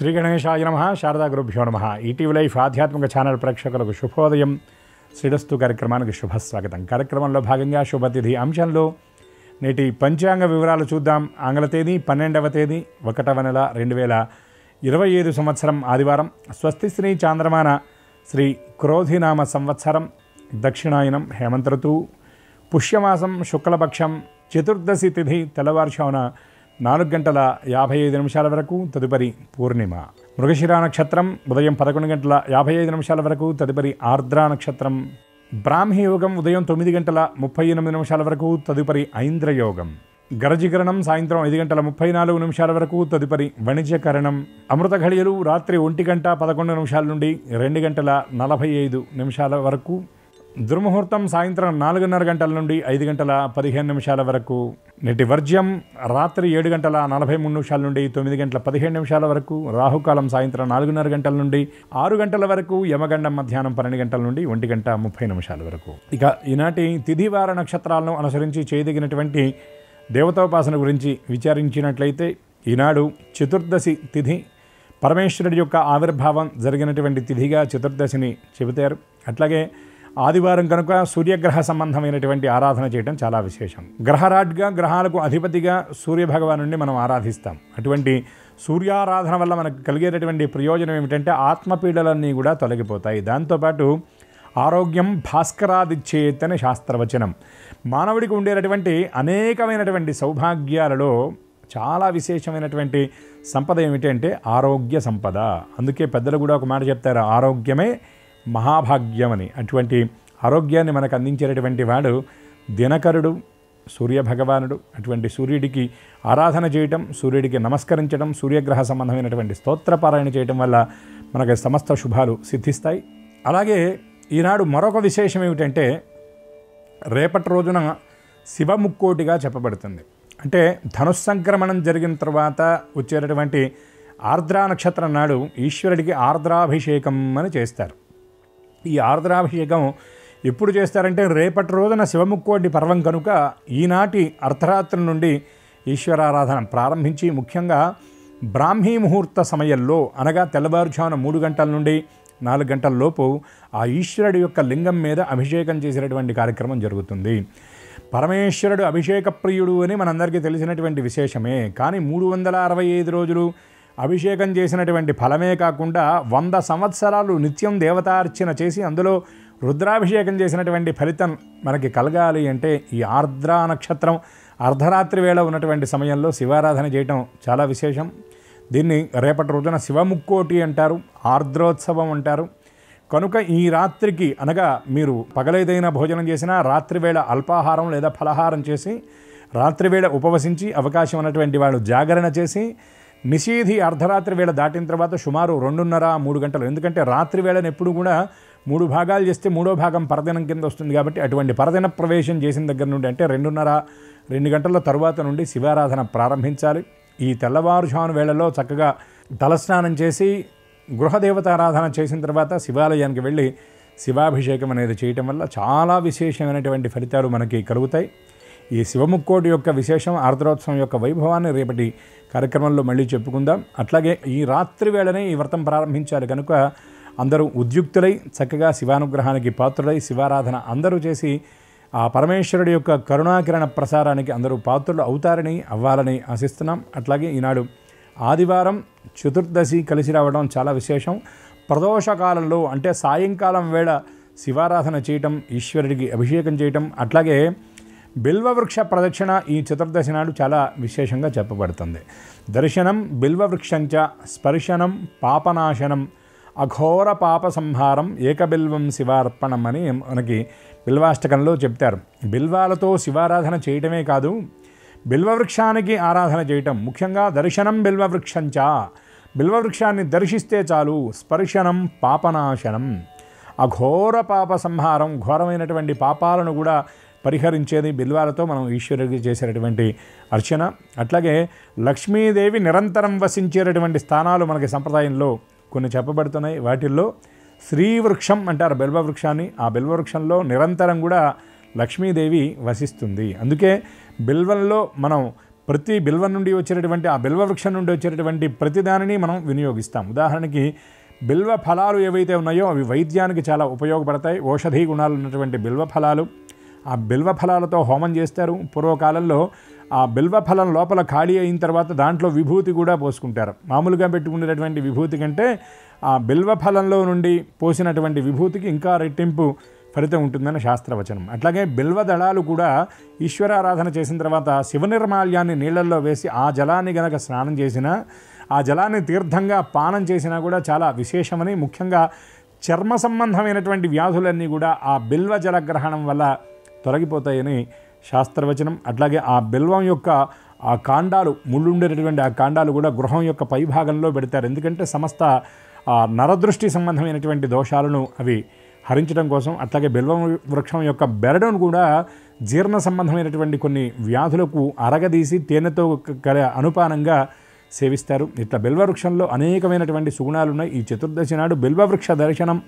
శ్రీ గణేశాయ నమః. శారదా గురుభ్యో నమః. ఈటీవీ లైఫ్ ఆధ్యాత్మిక ఛానల్ ప్రేక్షకులకు శుభోదయం. శ్రీరస్తు కార్యక్రమానికి శుభస్వాగతం. కార్యక్రమంలో భాగంగా శుభతిథి అంశంలో నేటి పంచాంగ వివరాలు చూద్దాం. ఆంగ్ల తేదీ 12వ తేదీ 1వ నెల 2025 సంవత్సరం ఆదివారం. స్వస్తి శ్రీ చాంద్రమాన శ్రీ క్రోధినామ సంవత్సరం, దక్షిణాయనం, హేమంత ఋతువు, పుష్యమాసం, శుక్లపక్షం, చతుర్దశి తిథి తెల్లవారుజామున 4:55 వరకు, తదుపరి పూర్ణిమ. మృగశిరా నక్షత్రం ఉదయం 11:55 వరకు, తదుపరి ఆర్ద్రా నక్షత్రం. బ్రాహ్మీ యోగం ఉదయం 9:38 వరకు, తదుపరి ఐంద్రయోగం. గరజికరణం సాయంత్రం 5:34 వరకు, తదుపరి వణిజ్యకరణం. అమృత ఘడియలు రాత్రి 1:11 నుండి 2:45 వరకు. దుర్ముహూర్తం సాయంత్రం 4:30 గంటల నుండి 5:15 వరకు. నేటి వర్జ్యం రాత్రి 7:43 నుండి 9:15 వరకు. రాహుకాలం సాయంత్రం 4:30 గంటల నుండి 6 గంటల వరకు. యమగండం మధ్యాహ్నం 12 గంటల నుండి 1:30 వరకు. ఇక ఈనాటి తిథివార నక్షత్రాలను అనుసరించి చేయదగినటువంటి దేవతోపాసన గురించి విచారించినట్లయితే, ఈనాడు చతుర్దశి తిథి, పరమేశ్వరుడి యొక్క ఆవిర్భావం జరిగినటువంటి తిథిగా చతుర్దశిని చెబుతారు. అట్లాగే ఆదివారం కనుక సూర్యగ్రహ సంబంధమైనటువంటి ఆరాధన చేయడం చాలా విశేషం. గ్రహరాజ్గా, గ్రహాలకు అధిపతిగా సూర్యభగవానుడిని మనం ఆరాధిస్తాం. అటువంటి సూర్యారాధన వల్ల మనకు కలిగేటటువంటి ప్రయోజనం ఏమిటంటే ఆత్మపీడలన్నీ కూడా తొలగిపోతాయి. దాంతోపాటు ఆరోగ్యం భాస్కరాదిచ్చేత్ అని శాస్త్రవచనం. మానవుడికి ఉండేటటువంటి అనేకమైనటువంటి సౌభాగ్యాలలో చాలా విశేషమైనటువంటి సంపద ఏమిటంటే ఆరోగ్య సంపద. అందుకే పెద్దలు కూడా ఒక మాట చెప్తారు, ఆరోగ్యమే మహాభాగ్యం అని. అటువంటి ఆరోగ్యాన్ని మనకు అందించేటటువంటి వాడు దినకరుడు, సూర్యభగవానుడు. అటువంటి సూర్యుడికి ఆరాధన చేయటం, సూర్యుడికి నమస్కరించడం, సూర్యగ్రహ సంబంధమైనటువంటి స్తోత్రపారాయణ చేయటం వల్ల మనకు సమస్త శుభాలు సిద్ధిస్తాయి. అలాగే ఈనాడు మరొక విశేషం ఏమిటంటే, రేపటి రోజున శివముక్కోటిగా చెప్పబడుతుంది. అంటే ధనుస్సంక్రమణం జరిగిన తర్వాత వచ్చేటటువంటి ఆర్ద్రా నక్షత్రం నాడు ఈశ్వరుడికి ఆర్ద్రాభిషేకం అని చేస్తారు. ఈ ఆర్ద్రాభిషేకం ఎప్పుడు చేస్తారంటే, రేపటి రోజున శివముక్కోటి పర్వం కనుక ఈనాటి అర్ధరాత్రి నుండి ఈశ్వరారాధన ప్రారంభించి, ముఖ్యంగా బ్రాహ్మీ ముహూర్త సమయంలో, అనగా తెల్లవారుజామున 3 గంటల నుండి 4 గంటల లోపు ఆ ఈశ్వరుడి యొక్క లింగం మీద అభిషేకం చేసేటటువంటి కార్యక్రమం జరుగుతుంది. పరమేశ్వరుడు అభిషేక ప్రియుడు అని మనందరికీ తెలిసినటువంటి విశేషమే. కానీ 365 రోజులు అభిషేకం చేసినటువంటి ఫలమే కాకుండా 100 సంవత్సరాలు నిత్యం దేవతార్చన చేసి అందులో రుద్రాభిషేకం చేసినటువంటి ఫలితం మనకి కలగాలి అంటే ఈ ఆర్ద్రా నక్షత్రం అర్ధరాత్రి వేళ ఉన్నటువంటి సమయంలో శివారాధన చేయటం చాలా విశేషం. దీన్ని రేపటి రోజున శివముక్కోటి అంటారు, ఆర్ద్రోత్సవం అంటారు. కనుక ఈ రాత్రికి, అనగా మీరు పగలేదైనా భోజనం చేసినా రాత్రివేళ అల్పాహారం లేదా ఫలహారం చేసి, రాత్రివేళ ఉపవసించి, అవకాశం ఉన్నటువంటి వాళ్ళు జాగరణ చేసి, నిషీధి అర్ధరాత్రి వేళ దాటిన తర్వాత సుమారు 2:30-3 గంటలు. ఎందుకంటే రాత్రి వేళను ఎప్పుడు కూడా 3 భాగాలు చేస్తే 3వ భాగం పరదినం కింద వస్తుంది. కాబట్టి అటువంటి పరదిన ప్రవేశం చేసిన దగ్గర నుండి, అంటే 2:30-2 గంటల తరువాత నుండి శివారాధన ప్రారంభించాలి. ఈ తెల్లవారుజామున వేళలో చక్కగా తలస్నానం చేసి గృహదేవతారాధన చేసిన తర్వాత శివాలయానికి వెళ్ళి శివాభిషేకం అనేది చేయటం వల్ల చాలా విశేషమైనటువంటి ఫలితాలు మనకి కలుగుతాయి. ఈ శివముక్కోటి యొక్క విశేషం, ఆర్ద్రోత్సవం యొక్క వైభవాన్ని రేపటి కార్యక్రమంలో మళ్ళీ చెప్పుకుందాం. అట్లాగే ఈ రాత్రి వేళనే ఈ వ్రతం ప్రారంభించాలి కనుక అందరూ ఉద్యుక్తులై చక్కగా శివానుగ్రహానికి పాత్రులై శివారాధన అందరూ చేసి ఆ పరమేశ్వరుడి యొక్క కరుణాకిరణ ప్రసారానికి అందరూ పాత్రులు అవుతారని, అవ్వాలని ఆశిస్తున్నాం. అట్లాగే ఈనాడు ఆదివారం చతుర్దశి కలిసి రావడం చాలా విశేషం. ప్రదోషకాలంలో, అంటే సాయంకాలం వేళ శివారాధన చేయటం, ఈశ్వరుడికి అభిషేకం చేయటం, అట్లాగే బిల్వవృక్ష ప్రదక్షిణ ఈ చతుర్దశి నాడు చాలా విశేషంగా చెప్పబడుతుంది. దర్శనం బిల్వవృక్షంచ స్పర్శనం పాపనాశనం అఘోర పాప సంహారం ఏకబిల్వం శివార్పణం అని మనకి బిల్వాష్టకంలో చెప్తారు. బిల్వాలతో శివారాధన చేయటమే కాదు, బిల్వవృక్షానికి ఆరాధన చేయటం, ముఖ్యంగా దర్శనం బిల్వవృక్షంచ, బిల్వవృక్షాన్ని దర్శిస్తే చాలు, స్పర్శనం పాపనాశనం, అఘోర పాప సంహారం, ఘోరమైనటువంటి పాపాలను కూడా పరిహరించేది బిల్వాలతో మనం ఈశ్వరుడికి చేసేటటువంటి అర్చన. అట్లాగే లక్ష్మీదేవి నిరంతరం వసించేటటువంటి స్థానాలు మనకి సంప్రదాయంలో కొన్ని చెప్పబడుతున్నాయి. వాటిల్లో శ్రీవృక్షం అంటారు బిల్వవృక్షాన్ని. ఆ బిల్వవృక్షంలో నిరంతరం కూడా లక్ష్మీదేవి వసిస్తుంది. అందుకే బిల్వంలో మనం ప్రతి బిల్వం నుండి వచ్చేటటువంటి ఆ బిల్వ వృక్షం నుండి వచ్చేటటువంటి ప్రతి దానిని మనం వినియోగిస్తాం. ఉదాహరణకి బిల్వ ఫలాలు ఏవైతే ఉన్నాయో అవి వైద్యానికి చాలా ఉపయోగపడతాయి. ఔషధీ గుణాలు ఉన్నటువంటి బిల్వ ఫలాలు, ఆ బిల్వ ఫలాలతో హోమం చేస్తారు. పూర్వకాలంలో ఆ బిల్వ ఫలం లోపల ఖాళీ అయిన తర్వాత దాంట్లో విభూతి కూడా పోసుకుంటారు. మామూలుగా పెట్టుకునేటటువంటి విభూతి కంటే ఆ బిల్వ ఫలంలో నుండి పోసినటువంటి విభూతికి ఇంకా రెట్టింపు ఫలితం ఉంటుందని శాస్త్రవచనం. అట్లాగే బిల్వ దళాలు కూడా ఈశ్వరారాధన చేసిన తర్వాత శివనిర్మాల్యాన్ని నీళ్లలో వేసి ఆ జలాన్ని గనక స్నానం చేసినా, ఆ జలాన్ని తీర్థంగా పానం చేసినా కూడా చాలా విశేషమని, ముఖ్యంగా చర్మ సంబంధమైనటువంటి వ్యాధులన్నీ కూడా ఆ బిల్వ జలగ్రహణం వల్ల తొలగిపోతాయని శాస్త్రవచనం. అట్లాగే ఆ బిల్వం యొక్క ఆ కాండాలు, ముళ్ళుండేటటువంటి ఆ కాండాలు కూడా గృహం యొక్క పైభాగంలో పెడతారు. ఎందుకంటే సమస్త నరదృష్టి సంబంధమైనటువంటి దోషాలను అవి హరించడం కోసం. అట్లాగే బిల్వం వృక్షం యొక్క బెరడును కూడా జీర్ణ సంబంధమైనటువంటి కొన్ని వ్యాధులకు అరగదీసి తేనెతో అనుపానంగా సేవిస్తారు. ఇట్లా బిల్వవృక్షంలో అనేకమైనటువంటి సుగుణాలు ఉన్నాయి. ఈ చతుర్దశి నాడు బిల్వవృక్ష దర్శనం,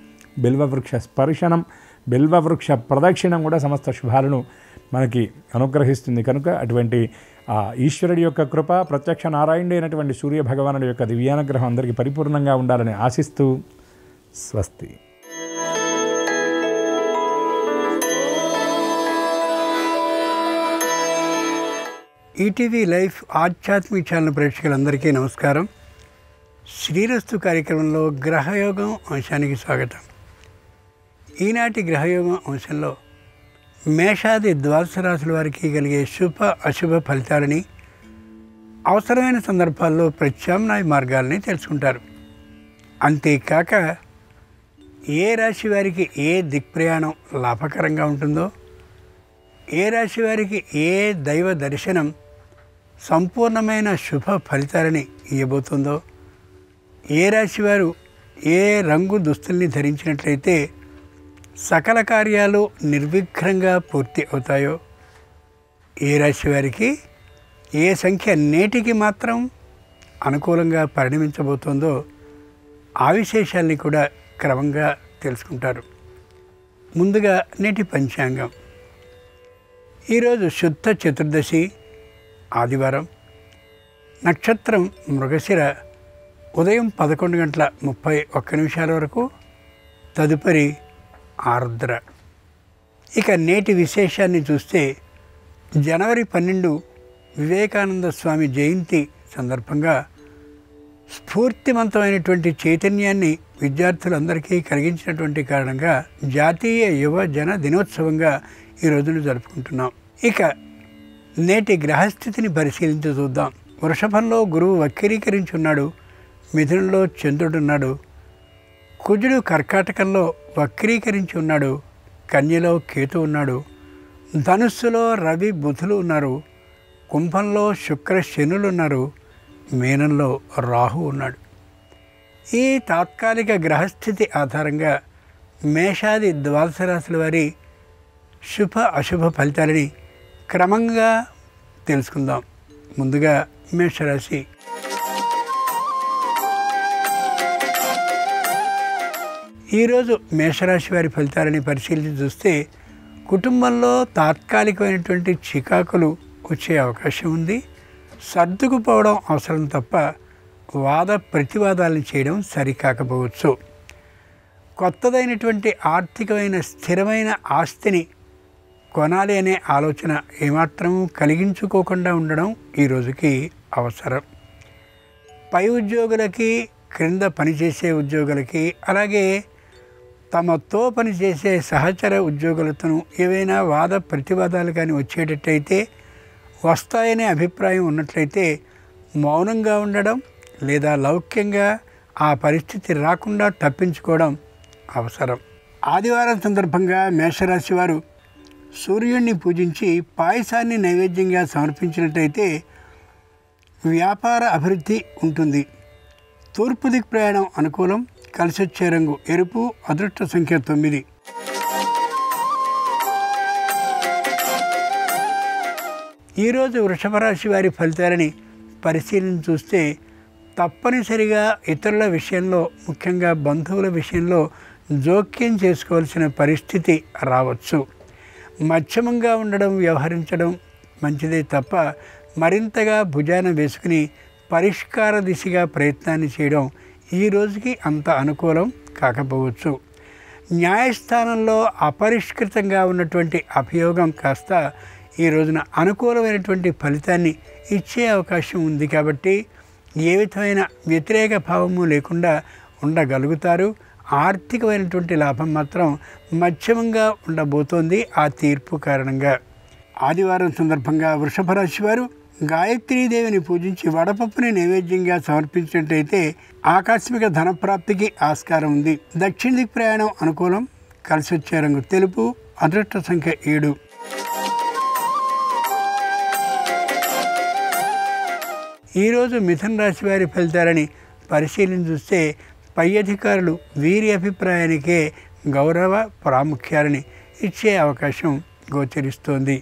బిల్వవృక్ష స్పర్శనం, బిల్వవృక్ష ప్రదక్షిణం కూడా సమస్త శుభాలను మనకి అనుగ్రహిస్తుంది. కనుక అటువంటి ఈశ్వరుడి యొక్క కృప, ప్రత్యక్ష నారాయణుడు అయినటువంటి సూర్య భగవానుడి యొక్క దివ్యానుగ్రహం అందరికీ పరిపూర్ణంగా ఉండాలని ఆశిస్తూ స్వస్తి. ఈటీవీ లైఫ్ ఆధ్యాత్మిక ఛానల్ ప్రేక్షకులందరికీ నమస్కారం. శ్రీరస్తు కార్యక్రమంలో గ్రహయోగం అంశానికి స్వాగతం. ఈనాటి గ్రహయోగం అంశంలో మేషాది ద్వాదశ రాశుల వారికి కలిగే శుభ అశుభ ఫలితాలని, అవసరమైన సందర్భాల్లో ప్రత్యామ్నాయ మార్గాలని తెలుసుకుంటారు. అంతేకాక ఏ రాశి వారికి ఏ దిక్ప్రయాణం లాభకరంగా ఉంటుందో, ఏ రాశి వారికి ఏ దైవ దర్శనం సంపూర్ణమైన శుభ ఫలితాలని ఇవ్వబోతుందో, ఏ రాశి వారు ఏ రంగు దుస్తుల్ని ధరించినట్లయితే సకల కార్యాలు నిర్విఘ్నంగా పూర్తి అవుతాయో, ఏ రాశి వారికి ఏ సంఖ్య నేటికి మాత్రం అనుకూలంగా పరిణమించబోతోందో ఆ విశేషాల్ని కూడా క్రమంగా తెలుసుకుంటారు. ముందుగా నేటి పంచాంగం. ఈరోజు శుద్ధ చతుర్దశి ఆదివారం. నక్షత్రం మృగశిర. ఉదయం 11:31 వరకు, తదుపరి ఆర్ద్ర. ఇక నేటి విశేషాన్ని చూస్తే జనవరి 12 వివేకానంద స్వామి జయంతి సందర్భంగా స్ఫూర్తివంతమైనటువంటి చైతన్యాన్ని విద్యార్థులందరికీ కలిగించినటువంటి కారణంగా జాతీయ యువజన దినోత్సవంగా ఈ రోజును జరుపుకుంటున్నాం. ఇక నేటి గ్రహస్థితిని పరిశీలించి చూద్దాం. వృషభంలో గురువు వక్రీకరించి ఉన్నాడు. మిథునంలో చంద్రుడున్నాడు. కుజుడు కర్కాటకంలో వక్రీకరించి ఉన్నాడు. కన్యలో కేతు ఉన్నాడు. ధనుస్సులో రవి బుధులు ఉన్నారు. కుంభంలో శుక్ర శనులు ఉన్నారు. మీనంలో రాహు ఉన్నాడు. ఈ తాత్కాలిక గ్రహస్థితి ఆధారంగా మేషాది ద్వాదశ రాశుల వారి శుభ అశుభ ఫలితాలని క్రమంగా తెలుసుకుందాం. ముందుగా మేషరాశి. ఈరోజు మేషరాశి వారి ఫలితాలని పరిశీలించి చూస్తే కుటుంబంలో తాత్కాలికమైనటువంటి చికాకులు వచ్చే అవకాశం ఉంది. సర్దుకుపోవడం అవసరం తప్ప వాద ప్రతివాదాలను చేయడం సరికాకపోవచ్చు. కొత్తదైనటువంటి ఆర్థికమైన స్థిరమైన ఆస్తిని కొనాలి అనే ఆలోచన ఏమాత్రం కలిగించుకోకుండా ఉండడం ఈ రోజుకి అవసరం. పై ఉద్యోగులకి, క్రింద పనిచేసే ఉద్యోగులకి, అలాగే తమతో పనిచేసే సహచర ఉద్యోగులతో ఏవైనా వాద ప్రతివాదాలు కానీ వచ్చేటట్టయితే, వస్తాయనే అభిప్రాయం ఉన్నట్లయితే మౌనంగా ఉండడం లేదా లౌక్యంగా ఆ పరిస్థితి రాకుండా తప్పించుకోవడం అవసరం. ఆదివారం సందర్భంగా మేషరాశి వారు సూర్యుడిని పూజించి పాయసాన్ని నైవేద్యంగా సమర్పించినట్టయితే వ్యాపార అభివృద్ధి ఉంటుంది. తూర్పు దిక్కు ప్రయాణం అనుకూలం. కలిసొచ్చే రంగు ఎరుపు. అదృష్ట సంఖ్య 9. ఈరోజు వృషభ రాశి వారి ఫలితాలని పరిశీలించి చూస్తే తప్పనిసరిగా ఇతరుల విషయంలో, ముఖ్యంగా బంధువుల విషయంలో జోక్యం చేసుకోవాల్సిన పరిస్థితి రావచ్చు. మధ్యమంగా ఉండడం, వ్యవహరించడం మంచిదే తప్ప మరింతగా భుజాన వేసుకుని పరిష్కార దిశగా ప్రయత్నాన్ని చేయడం ఈ రోజుకి అంత అనుకూలం కాకపోవచ్చు. న్యాయస్థానంలో అపరిష్కృతంగా ఉన్నటువంటి అభియోగం కాస్త ఈ రోజున అనుకూలమైనటువంటి ఫలితాన్ని ఇచ్చే అవకాశం ఉంది కాబట్టి ఏ విధమైన వ్యతిరేక భావము లేకుండా ఉండగలుగుతారు. ఆర్థికమైనటువంటి లాభం మాత్రం మధ్యమంగా ఉండబోతోంది ఆ తీర్పు కారణంగా. ఆదివారం సందర్భంగా వృషభ రాశి వారు గాయత్రీదేవిని పూజించి వడపప్పుని నైవేద్యంగా సమర్పించినట్టయితే ఆకస్మిక ధనప్రాప్తికి ఆస్కారం ఉంది. దక్షిణ దిక్ ప్రయాణం అనుకూలం. కలిసి వచ్చే రంగు తెలుపు. అదృష్ట సంఖ్య 7. ఈరోజు మిథున రాశి వారి ఫలితాలని పరిశీలన చూస్తే పై అధికారులు వీరి అభిప్రాయానికే గౌరవ ప్రాముఖ్యాలని ఇచ్చే అవకాశం గోచరిస్తోంది.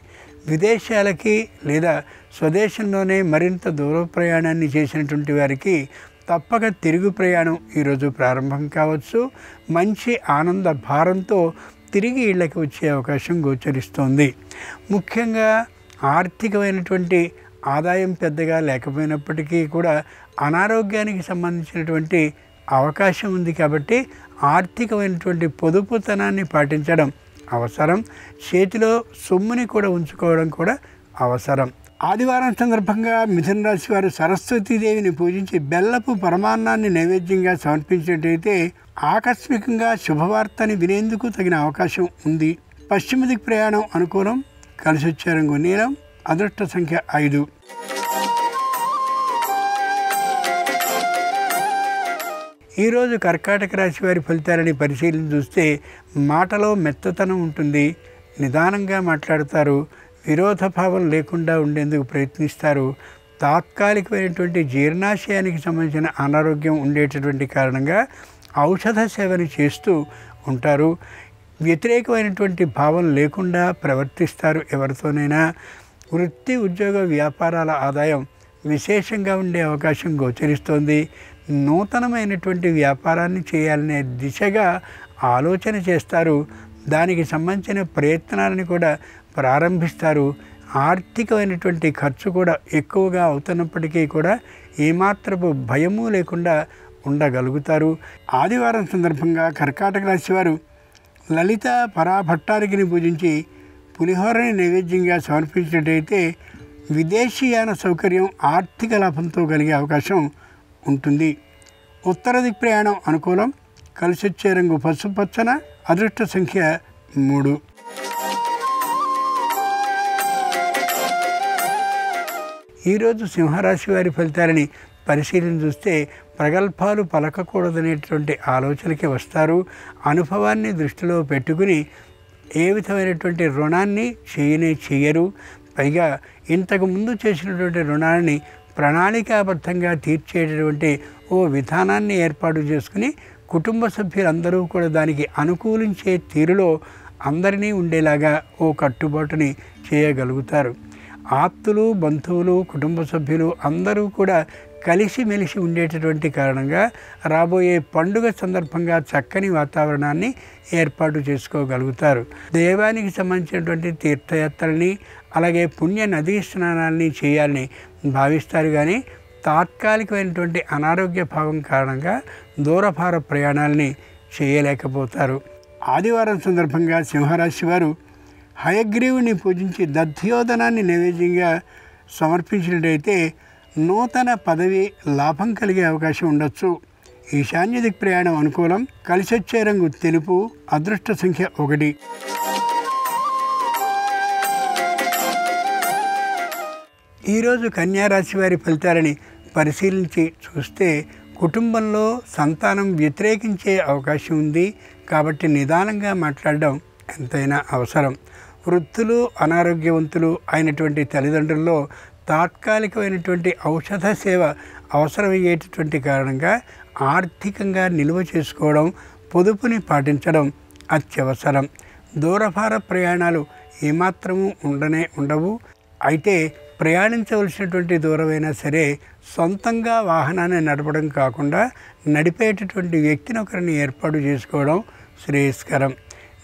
విదేశాలకి లేదా స్వదేశంలోనే మరింత దూర ప్రయాణాన్ని చేసినటువంటి వారికి తప్పక తిరుగు ప్రయాణం ఈరోజు ప్రారంభం కావచ్చు. మంచి ఆనంద భారంతో తిరిగి ఇళ్ళకి వచ్చే అవకాశం గోచరిస్తోంది. ముఖ్యంగా ఆర్థికమైనటువంటి ఆదాయం పెద్దగా లేకపోయినప్పటికీ కూడా అనారోగ్యానికి సంబంధించినటువంటి అవకాశం ఉంది కాబట్టి ఆర్థికమైనటువంటి పొదుపుతనాన్ని పాటించడం అవసరం. చేతిలో సొమ్ముని కూడా ఉంచుకోవడం కూడా అవసరం. ఆదివారం సందర్భంగా మిథున రాశి వారు సరస్వతీదేవిని పూజించి బెల్లపు పరమాన్నాన్ని నైవేద్యంగా సమర్పించినట్టయితే ఆకస్మికంగా శుభవార్తని వినేందుకు తగిన అవకాశం ఉంది. పశ్చిమ దిక్ ప్రయాణం అనుకూలం. కలిసి వచ్చే రంగు నీలం. అదృష్ట సంఖ్య 5. ఈరోజు కర్కాటక రాశి వారి ఫలితాలని పరిశీలన చూస్తే మాటలో మెత్తతనం ఉంటుంది. నిదానంగా మాట్లాడతారు. విరోధ భావం లేకుండా ఉండేందుకు ప్రయత్నిస్తారు. తాత్కాలికమైనటువంటి జీర్ణాశయానికి సంబంధించిన అనారోగ్యం ఉండేటటువంటి కారణంగా ఔషధ సేవని చేస్తూ ఉంటారు. వ్యతిరేకమైనటువంటి భావం లేకుండా ప్రవర్తిస్తారు ఎవరితోనైనా. వృత్తి ఉద్యోగ వ్యాపారాల ఆదాయం విశేషంగా ఉండే అవకాశం గోచరిస్తోంది. నూతనమైనటువంటి వ్యాపారాన్ని చేయాలనే దిశగా ఆలోచన చేస్తారు. దానికి సంబంధించిన ప్రయత్నాలను కూడా ప్రారంభిస్తారు. ఆర్థికమైనటువంటి ఖర్చు కూడా ఎక్కువగా అవుతున్నప్పటికీ కూడా ఏమాత్రపు భయము లేకుండా ఉండగలుగుతారు. ఆదివారం సందర్భంగా కర్కాటక రాశి వారు లలిత పరాభట్టారికిని పూజించి పులిహోరని నైవేద్యంగా సమర్పించినట్టయితే విదేశీయాన సౌకర్యం ఆర్థిక లాభంతో కలిగే అవకాశం ఉంటుంది. ఉత్తర దిక్ ప్రయాణం అనుకూలం. కలిసి వచ్చే రంగు పసుపచ్చన. అదృష్ట సంఖ్య 3. ఈరోజు సింహరాశి వారి ఫలితాలని పరిశీలన చూస్తే ప్రగల్భాలు పలకకూడదనేటువంటి ఆలోచనకి వస్తారు. అనుభవాన్ని దృష్టిలో పెట్టుకుని ఏ విధమైనటువంటి రుణాన్ని చేయరు. పైగా ఇంతకు ముందు చేసినటువంటి రుణాన్ని ప్రణాళికాబద్ధంగా తీర్చేటటువంటి ఓ విధానాన్ని ఏర్పాటు చేసుకుని కుటుంబ సభ్యులందరూ కూడా దానికి అనుకూలించే తీరులో అందరినీ ఉండేలాగా ఓ కట్టుబాటుని చేయగలుగుతారు. ఆప్తులు, బంధువులు, కుటుంబ సభ్యులు అందరూ కూడా కలిసిమెలిసి ఉండేటటువంటి కారణంగా రాబోయే పండుగ సందర్భంగా చక్కని వాతావరణాన్ని ఏర్పాటు చేసుకోగలుగుతారు. దైవానికి సంబంధించినటువంటి తీర్థయాత్రల్ని అలాగే పుణ్య నదీ స్నానాల్ని చేయాలని భావిస్తారు. కానీ తాత్కాలికమైనటువంటి అనారోగ్య భావం కారణంగా దూరభార ప్రయాణాలని చేయలేకపోతారు. ఆదివారం సందర్భంగా సింహరాశి వారు హయగ్రీవుని పూజించి దధ్యోదనాన్ని నైవేద్యంగా సమర్పించినట్టయితే నూతన పదవి లాభం కలిగే అవకాశం ఉండొచ్చు. ఈశాన్య దిక్ ప్రయాణం అనుకూలం. కలిసి వచ్చే రంగు తెలుపు. అదృష్ట సంఖ్య 1. ఈరోజు కన్యారాశి వారి ఫలితాలని పరిశీలించి చూస్తే కుటుంబంలో సంతానం వ్యతిరేకించే అవకాశం ఉంది. కాబట్టి నిదానంగా మాట్లాడడం ఎంతైనా అవసరం. వృద్ధులు, అనారోగ్యవంతులు అయినటువంటి తల్లిదండ్రుల్లో తాత్కాలికమైనటువంటి ఔషధ సేవ అవసరమయ్యేటటువంటి కారణంగా ఆర్థికంగా నిల్వ చేసుకోవడం, పొదుపుని పాటించడం అత్యవసరం. దూరభార ప్రయాణాలు ఏమాత్రము ఉండవు. అయితే ప్రయాణించవలసినటువంటి దూరమైనా సరే సొంతంగా వాహనాన్ని నడపడం కాకుండా నడిపేటటువంటి వ్యక్తిని ఒకరిని ఏర్పాటు చేసుకోవడం శ్రేయస్కరం.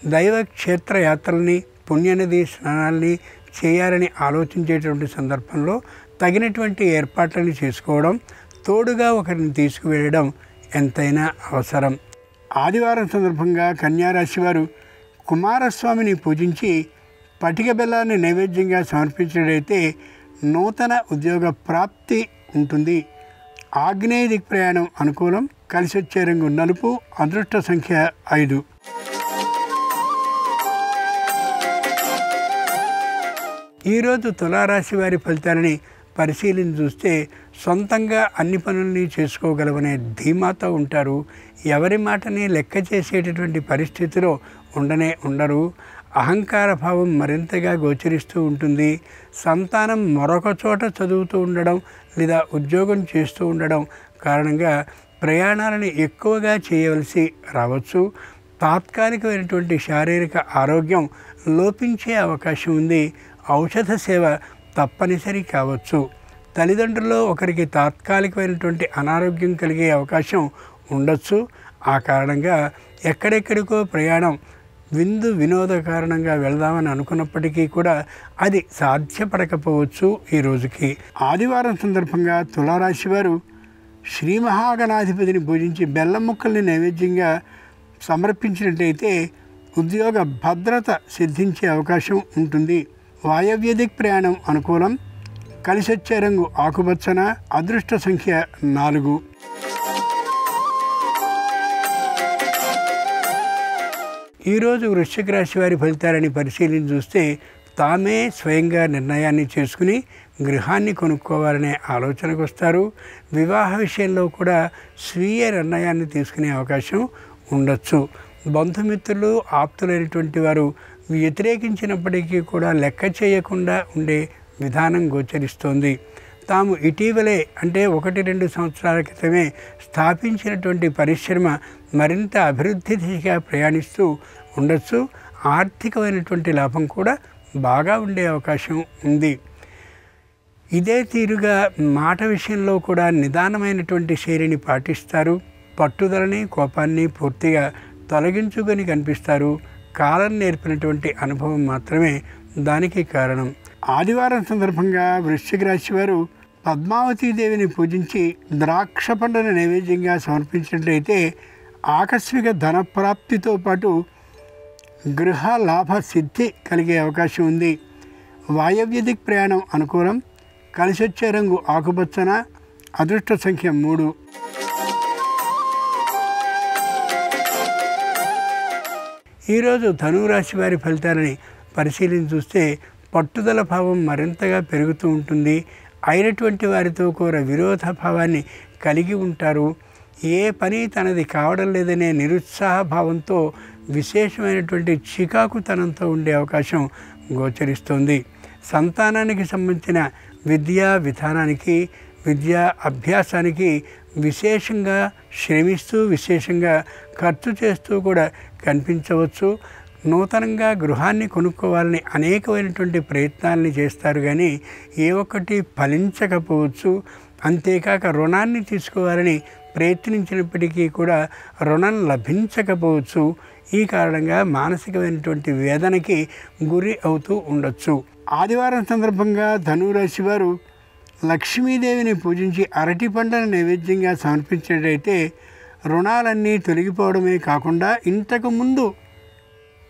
దైవ క్షేత్ర యాత్రల్ని, పుణ్యనది స్నానాల్ని చేయాలని ఆలోచించేటువంటి సందర్భంలో తగినటువంటి ఏర్పాట్లను చేసుకోవడం, తోడుగా ఒకరిని తీసుకువెళ్ళడం ఎంతైనా అవసరం. ఆదివారం సందర్భంగా కన్యారాశి వారు కుమారస్వామిని పూజించి పటిక బెల్లాన్ని నైవేద్యంగా సమర్పించినట్లయితే నూతన ఉద్యోగ ప్రాప్తి ఉంటుంది. ఆగ్నేయ దిక్ ప్రయాణం అనుకూలం. కలిసి వచ్చే రంగు నలుపు. అదృష్ట సంఖ్య 5. ఈరోజు తులారాశి వారి ఫలితాలని పరిశీలించి చూస్తే సొంతంగా అన్ని పనుల్ని చేసుకోగలవనే ధీమాతో ఉంటారు. ఎవరి మాటని లెక్క చేసేటటువంటి పరిస్థితిలో ఉండరు. అహంకార భావం మరింతగా గోచరిస్తూ ఉంటుంది. సంతానం మరొక చోట చదువుతూ ఉండడం లేదా ఉద్యోగం చేస్తూ ఉండడం కారణంగా ప్రయాణాలను ఎక్కువగా చేయవలసి రావచ్చు. తాత్కాలికమైనటువంటి శారీరక ఆరోగ్యం లోపించే అవకాశం ఉంది. ఔషధ సేవ తప్పనిసరి కావచ్చు. తల్లిదండ్రుల్లో ఒకరికి తాత్కాలికమైనటువంటి అనారోగ్యం కలిగే అవకాశం ఉండొచ్చు. ఆ కారణంగా ఎక్కడెక్కడికో ప్రయాణం విందు వినోద కారణంగా వెళదామని అనుకున్నప్పటికీ కూడా అది సాధ్యపడకపోవచ్చు. ఈ రోజుకి ఆదివారం సందర్భంగా తులారాశి వారు శ్రీ మహాగణాధిపతిని పూజించి బెల్లం ముక్కల్ని నైవేద్యంగా సమర్పించినట్లయితే ఉద్యోగ భద్రత సిద్ధించే అవకాశం ఉంటుంది. వాయవ్య దిక్ ప్రయాణం అనుకూలం. కలిసి వచ్చే రంగు ఆకుపచ్చన. అదృష్ట సంఖ్య 4. ఈరోజు వృశ్చిక రాశి వారి ఫలితాలని పరిశీలించి చూస్తే తామే స్వయంగా నిర్ణయాన్ని చేసుకుని గృహాన్ని కొనుక్కోవాలనే ఆలోచనకు వస్తారు. వివాహ విషయంలో కూడా స్వీయ నిర్ణయాన్ని తీసుకునే అవకాశం ఉండొచ్చు. బంధుమిత్రులు ఆప్తులైనటువంటి వారు వ్యతిరేకించినప్పటికీ కూడా లెక్క చేయకుండా ఉండే విధానం గోచరిస్తోంది. తాము ఇటీవలే అంటే 1-2 సంవత్సరాల క్రితమే స్థాపించినటువంటి పరిశ్రమ మరింత అభివృద్ధి దిశగా ప్రయాణిస్తూ ఉండొచ్చు. ఆర్థికమైనటువంటి లాభం కూడా బాగా ఉండే అవకాశం ఉంది. ఇదే తీరుగా మాట విషయంలో కూడా నిదానమైనటువంటి శైలిని పాటిస్తారు. పట్టుదలని కోపాన్ని పూర్తిగా తొలగించుకొని కనిపిస్తారు. కాలం నేర్పినటువంటి అనుభవం మాత్రమే దానికి కారణం. ఆదివారం సందర్భంగా వృశ్చిక రాశి వారు పద్మావతీదేవిని పూజించి ద్రాక్ష పండును నైవేద్యంగా సమర్పించినట్లయితే ఆకస్మిక ధనప్రాప్తితో పాటు గృహ లాభ సిద్ధి కలిగే అవకాశం ఉంది. వాయవ్య దిక్ ప్రయాణం అనుకూలం. కలిసి వచ్చే రంగు ఆకుపచ్చన. అదృష్ట సంఖ్య 3. ఈరోజు ధనురాశి వారి ఫలితాలని పరిశీలించి చూస్తే పట్టుదల భావం మరింతగా పెరుగుతూ ఉంటుంది. అయినటువంటి వారితో కూడా విరోధ భావాన్ని కలిగి ఉంటారు. ఏ పని తనది కావడం లేదనే నిరుత్సాహ భావంతో విశేషమైనటువంటి చికాకుతనంతో ఉండే అవకాశం గోచరిస్తుంది. సంతానానికి సంబంధించిన విద్యా విధానానికి విద్యా అభ్యాసానికి విశేషంగా శ్రమిస్తూ విశేషంగా ఖర్చు చేస్తూ కూడా కనిపించవచ్చు. నూతనంగా గృహాన్ని కొనుక్కోవాలని అనేకమైనటువంటి ప్రయత్నాలని చేస్తారు, కానీ ఏ ఒక్కటి ఫలించకపోవచ్చు. అంతేకాక రుణాన్ని తీసుకోవాలని ప్రయత్నించినప్పటికీ కూడా రుణం లభించకపోవచ్చు. ఈ కారణంగా మానసికమైనటువంటి వేదనకి గురి అవుతూ ఉండొచ్చు. ఆదివారం సందర్భంగా ధనురాశి వారు లక్ష్మీదేవిని పూజించి అరటి పండ్లను నైవేద్యంగా సమర్పించినట్లయితే రుణాలన్నీ తొలగిపోవడమే కాకుండా ఇంతకు ముందు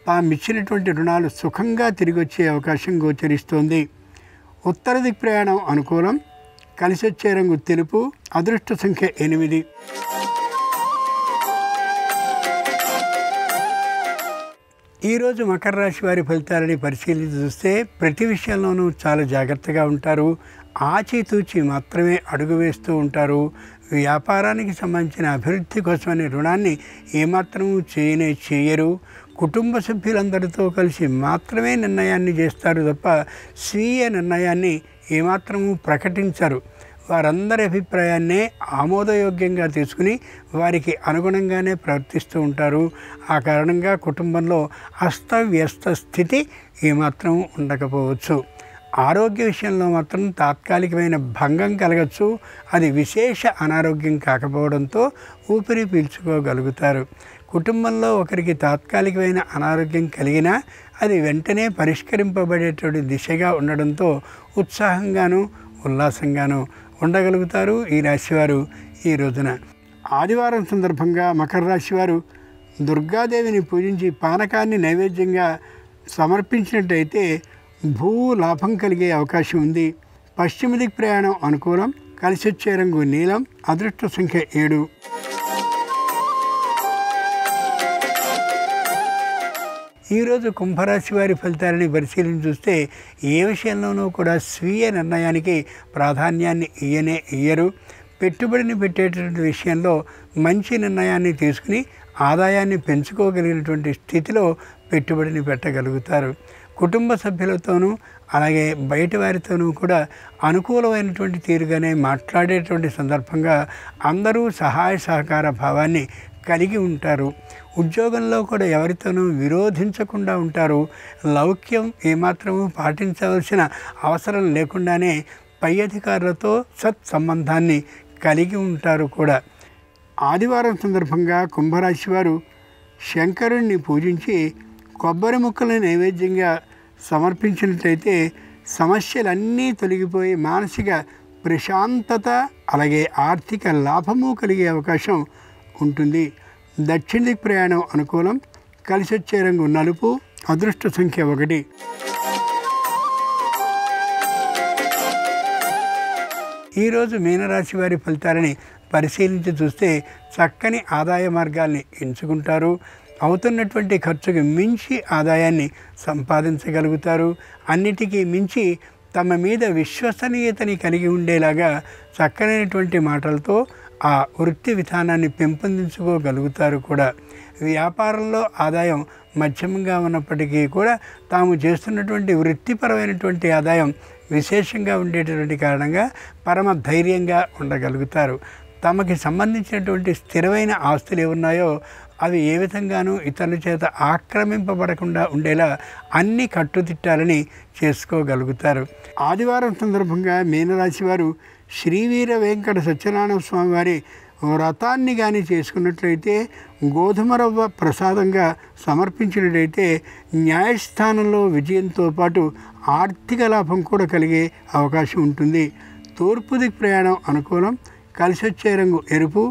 తామిచ్చినటువంటి రుణాలు సుఖంగా తిరిగి వచ్చే అవకాశం గోచరిస్తోంది. ఉత్తర దిక్ ప్రయాణం అనుకూలం. కలిసి వచ్చే రంగు తెలుపు. అదృష్ట సంఖ్య 8. ఈరోజు మకర రాశి వారి ఫలితాలని పరిశీలించి చూస్తే ప్రతి విషయంలోనూ చాలా జాగ్రత్తగా ఉంటారు. ఆచితూచి మాత్రమే అడుగు వేస్తూ ఉంటారు. వ్యాపారానికి సంబంధించిన అభివృద్ధి కోసమని రుణాన్ని ఏమాత్రము చేయరు. కుటుంబ సభ్యులందరితో కలిసి మాత్రమే నిర్ణయాన్ని చేస్తారు తప్ప స్వీయ నిర్ణయాన్ని ఏమాత్రము ప్రకటించరు. వారందరి అభిప్రాయాన్నే ఆమోదయోగ్యంగా తీసుకుని వారికి అనుగుణంగానే ప్రవర్తిస్తూ ఉంటారు. ఆ కారణంగా కుటుంబంలో అస్తవ్యస్త స్థితి ఏమాత్రం ఉండకపోవచ్చు. ఆరోగ్య విషయంలో మాత్రం తాత్కాలికమైన భంగం కలగచ్చు. అది విశేష అనారోగ్యం కాకపోవడంతో ఊపిరి పీల్చుకోగలుగుతారు. కుటుంబంలో ఒకరికి తాత్కాలికమైన అనారోగ్యం కలిగినా అది వెంటనే పరిష్కరింపబడేటువంటి దిశగా ఉండడంతో ఉత్సాహంగాను ఉల్లాసంగానూ ఉండగలుగుతారు ఈ రాశివారు ఈ రోజున. ఆదివారం సందర్భంగా మకర రాశివారు దుర్గాదేవిని పూజించి పానకాన్ని నైవేద్యంగా సమర్పించినట్టయితే భూ లాభం కలిగే అవకాశం ఉంది. పశ్చిమ దిక్కు ప్రయాణం అనుకూలం. కలిసి వచ్చే రంగు నీలం. అదృష్ట సంఖ్య 7. ఈరోజు కుంభరాశి వారి ఫలితాలని పరిశీలించి చూస్తే ఏ విషయంలోనూ కూడా స్వీయ నిర్ణయానికి ప్రాధాన్యాన్ని ఇయ్యరు. పెట్టుబడిని పెట్టేటటువంటి విషయంలో మంచి నిర్ణయాన్ని తీసుకుని ఆదాయాన్ని పెంచుకోగలిగినటువంటి స్థితిలో పెట్టుబడిని పెట్టగలుగుతారు. కుటుంబ సభ్యులతోనూ అలాగే బయట వారితోనూ కూడా అనుకూలమైనటువంటి తీరుగానే మాట్లాడేటువంటి సందర్భంగా అందరూ సహాయ సహకార భావాన్ని కలిగి ఉంటారు. ఉద్యోగంలో కూడా ఎవరితోనూ విరోధించకుండా ఉంటారు. లౌక్యం ఏమాత్రమూ పాటించవలసిన అవసరం లేకుండానే పై అధికారులతో సత్సంబంధాన్ని కలిగి ఉంటారు కూడా. ఆదివారం సందర్భంగా కుంభరాశి వారు శంకరుణ్ణి పూజించి కొబ్బరి ముక్కలను నైవేద్యంగా సమర్పించినట్లయితే సమస్యలన్నీ తొలగిపోయి మానసిక ప్రశాంతత అలాగే ఆర్థిక లాభము కలిగే అవకాశం ఉంటుంది. దక్షిణ దిక్కు ప్రయాణం అనుకూలం. కలిసి వచ్చే రంగు నలుపు. అదృష్ట సంఖ్య 1. ఈరోజు మీనరాశి వారి ఫలితాలని పరిశీలించి చూస్తే చక్కని ఆదాయ మార్గాల్ని ఎంచుకుంటారు. అవుతున్నటువంటి ఖర్చుకి మించి ఆదాయాన్ని సంపాదించగలుగుతారు. అన్నిటికీ మించి తమ మీద విశ్వసనీయతని కలిగి ఉండేలాగా చక్కనైనటువంటి మాటలతో ఆ వృత్తి విధానాన్ని పెంపొందించుకోగలుగుతారు కూడా. వ్యాపారంలో ఆదాయం మధ్యమంగా ఉన్నప్పటికీ కూడా తాము చేస్తున్నటువంటి వృత్తిపరమైనటువంటి ఆదాయం విశేషంగా ఉండేటటువంటి కారణంగా పరమ ధైర్యంగా ఉండగలుగుతారు. తమకి సంబంధించినటువంటి స్థిరమైన ఆస్తులు ఏమున్నాయో అవి ఏ విధంగానూ ఇతరుల చేత ఆక్రమింపబడకుండా ఉండేలా అన్ని కట్టుదిట్టాలని చేసుకోగలుగుతారు. ఆదివారం సందర్భంగా మీనరాశి వారు శ్రీవీర వెంకట సత్యనారాయణ స్వామి వారి వ్రతాన్ని కానీ చేసుకున్నట్లయితే గోధుమ రవ్వ ప్రసాదంగా సమర్పించినట్లయితే న్యాయస్థానంలో విజయంతో పాటు ఆర్థిక లాభం కూడా కలిగే అవకాశం ఉంటుంది. తూర్పు దిక్కు ప్రయాణం అనుకూలం. కలిసి వచ్చే రంగు ఎరుపు.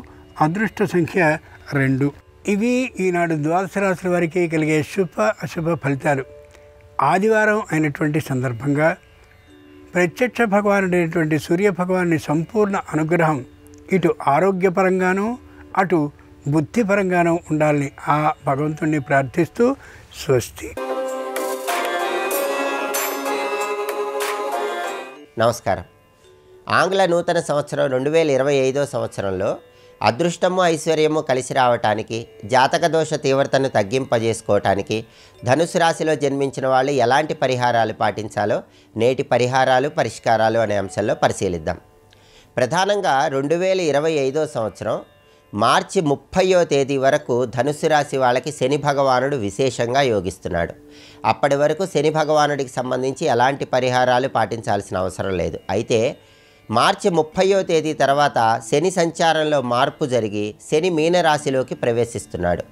అదృష్ట సంఖ్య 2. ఇవి ఈనాడు ద్వాదశ రాశుల వారికి కలిగే శుభ అశుభ ఫలితాలు. ఆదివారం అయినటువంటి సందర్భంగా ప్రత్యక్ష భగవానుడైనటువంటి సూర్యభగవాన్ని సంపూర్ణ అనుగ్రహం ఇటు ఆరోగ్యపరంగానూ అటు బుద్ధిపరంగానూ ఉండాలని ఆ భగవంతుణ్ణి ప్రార్థిస్తూ స్వస్తి. నమస్కారం. ఆంగ్ల నూతన సంవత్సరం 2025 సంవత్సరంలో అదృష్టము ఐశ్వర్యము కలిసి రావటానికి, జాతక దోష తీవ్రతను తగ్గింపజేసుకోవటానికి ధనుసు రాశిలో జన్మించిన వాళ్ళు ఎలాంటి పరిహారాలు పాటించాలో నేటి పరిష్కారాలు అనే అంశంలో పరిశీలిద్దాం. ప్రధానంగా 2025 సంవత్సరం మార్చి 30వ తేదీ వరకు ధనుసు రాశి వాళ్ళకి శని భగవానుడు విశేషంగా యోగిస్తున్నాడు. అప్పటి వరకు శని భగవానుడికి సంబంధించి ఎలాంటి పరిహారాలు పాటించాల్సిన అవసరం లేదు. అయితే మార్చి 30వ తేదీ తర్వాత శని సంచారంలో మార్పు జరిగి శని మీనరాశిలోకి ప్రవేశిస్తున్నాడు.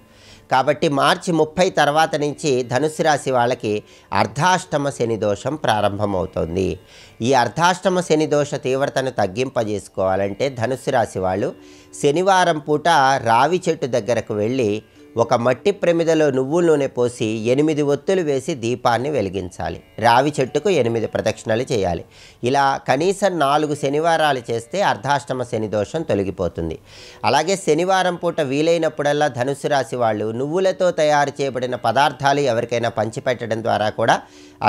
కాబట్టి మార్చి 30 తర్వాత నుంచి ధనుసు రాశి వాళ్ళకి అర్ధాష్టమ శని దోషం ప్రారంభమవుతుంది. ఈ అర్ధాష్టమ శని దోష తీవ్రతను తగ్గింపజేసుకోవాలంటే ధనుసు రాశి వాళ్ళు శనివారం పూట రావి చెట్టు దగ్గరకు వెళ్ళి ఒక మట్టి ప్రమిదలో నువ్వుల నూనె పోసి 8 ఒత్తులు వేసి దీపాన్ని వెలిగించాలి. రావి చెట్టుకు 8 ప్రదక్షిణలు చేయాలి. ఇలా కనీసం 4 శనివారాలు చేస్తే అర్ధాష్టమ శని దోషం తొలగిపోతుంది. అలాగే శనివారం పూట వీలైనప్పుడల్లా ధనుసు రాశి వాళ్ళు నువ్వులతో తయారు చేయబడిన పదార్థాలు ఎవరికైనా పంచిపెట్టడం ద్వారా కూడా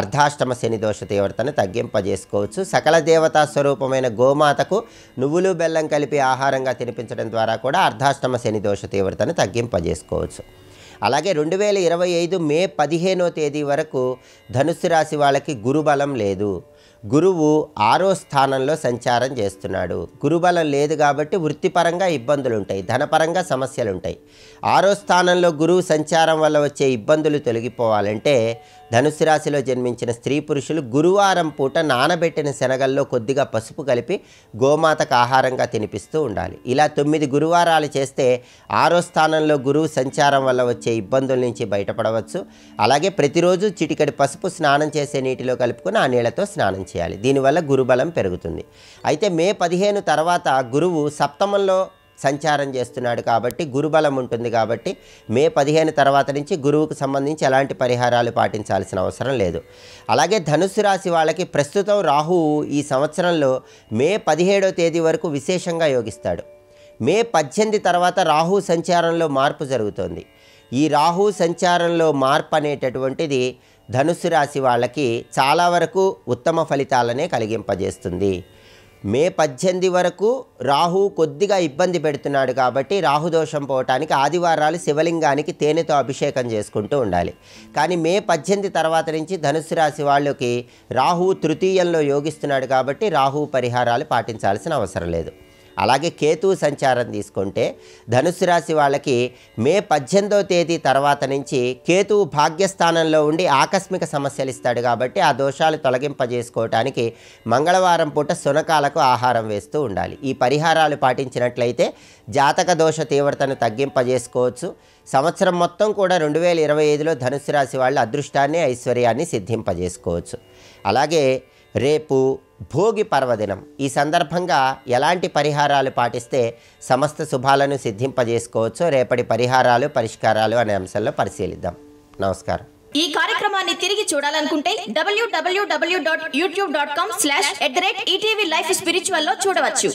అర్ధాష్టమ శని దోష తీవ్రతను తగ్గింపజేసుకోవచ్చు. సకల దేవతా స్వరూపమైన గోమాతకు నువ్వులు బెల్లం కలిపి ఆహారంగా తినిపించడం ద్వారా కూడా అర్ధాష్టమ శని దోష తీవ్రతను తగ్గింపజేసుకోవచ్చు. అలాగే 2025 మే 15వ తేదీ వరకు ధనుసు రాశి వాళ్ళకి గురుబలం లేదు. గురువు 6వ స్థానంలో సంచారం చేస్తున్నాడు. గురుబలం లేదు కాబట్టి వృత్తిపరంగా ఇబ్బందులు ఉంటాయి, ధనపరంగా సమస్యలు ఉంటాయి. 6వ స్థానంలో గురువు సంచారం వల్ల వచ్చే ఇబ్బందులు తొలగిపోవాలంటే ధనుసు రాశిలో జన్మించిన స్త్రీ పురుషులు గురువారం పూట నానబెట్టిన శనగల్లో కొద్దిగా పసుపు కలిపి గోమాతకు ఆహారంగా తినిపిస్తూ ఉండాలి. ఇలా 9 గురువారాలు చేస్తే 6వ స్థానంలో గురువు సంచారం వల్ల వచ్చే ఇబ్బందుల నుంచి బయటపడవచ్చు. అలాగే ప్రతిరోజు చిటికెడు పసుపు స్నానం చేసే నీటిలో కలుపుకొని ఆ నీళ్లతో స్నానం స్నానం చేయాలి. దీనివల్ల గురుబలం పెరుగుతుంది. అయితే మే 15 తర్వాత గురువు సప్తమంలో సంచారం చేస్తున్నాడు కాబట్టి గురుబలం ఉంటుంది. కాబట్టి మే 15 తర్వాత నుంచి గురువుకు సంబంధించి ఎలాంటి పరిహారాలు పాటించాల్సిన అవసరం లేదు. అలాగే ధనుస్సు రాశి వాళ్ళకి ప్రస్తుతం రాహువు ఈ సంవత్సరంలో మే 17వ తేదీ వరకు విశేషంగా యోగిస్తాడు. మే 18 తర్వాత రాహు సంచారంలో మార్పు జరుగుతోంది. ఈ రాహు సంచారంలో మార్పు అనేటటువంటిది ధనుస్సు రాశి వాళ్ళకి చాలా వరకు ఉత్తమ ఫలితాలనే కలిగింపజేస్తుంది. మే 18 వరకు రాహు కొద్దిగా ఇబ్బంది పెడుతున్నాడు కాబట్టి రాహుదోషం పోవటానికి ఆదివారాలు శివలింగానికి తేనెతో అభిషేకం చేసుకుంటూ ఉండాలి. కానీ మే 18 తర్వాత నుంచి ధనుస్సు రాశి వాళ్ళకి రాహు తృతీయంలో యోగిస్తున్నాడు కాబట్టి రాహు పరిహారాలు పాటించాల్సిన అవసరం లేదు. అలాగే కేతు సంచారం తీసుకుంటే ధనుస్సు రాశి వాళ్ళకి మే 18వ తేదీ తర్వాత నుంచి కేతువు భాగ్యస్థానంలో ఉండి ఆకస్మిక సమస్యలు ఇస్తాడు కాబట్టి ఆ దోషాలు తొలగింపజేసుకోవటానికి మంగళవారం పూట శునకాలకు ఆహారం వేస్తూ ఉండాలి. ఈ పరిహారాలు పాటించినట్లయితే జాతక దోష తీవ్రతను తగ్గింపజేసుకోవచ్చు. సంవత్సరం మొత్తం కూడా 2025లో ధనుస్సు రాశి వాళ్ళు అదృష్టాన్ని ఐశ్వర్యాన్ని సిద్ధింపజేసుకోవచ్చు. అలాగే రేపు భోగి పర్వదినం. ఈ సందర్భంగా ఎలాంటి పరిహారాలు పాటిస్తే సమస్త శుభాలను సిద్ధింపజేసుకోవచ్చు, రేపటి పరిహారాలు పరిష్కారాలు అనే అంశంలో పరిశీలిద్దాం. నమస్కారం. ఈ కార్యక్రమాన్ని తిరిగి చూడాలనుకుంటే www.youtube.com/@ETV Life Spiritual లో చూడవచ్చు.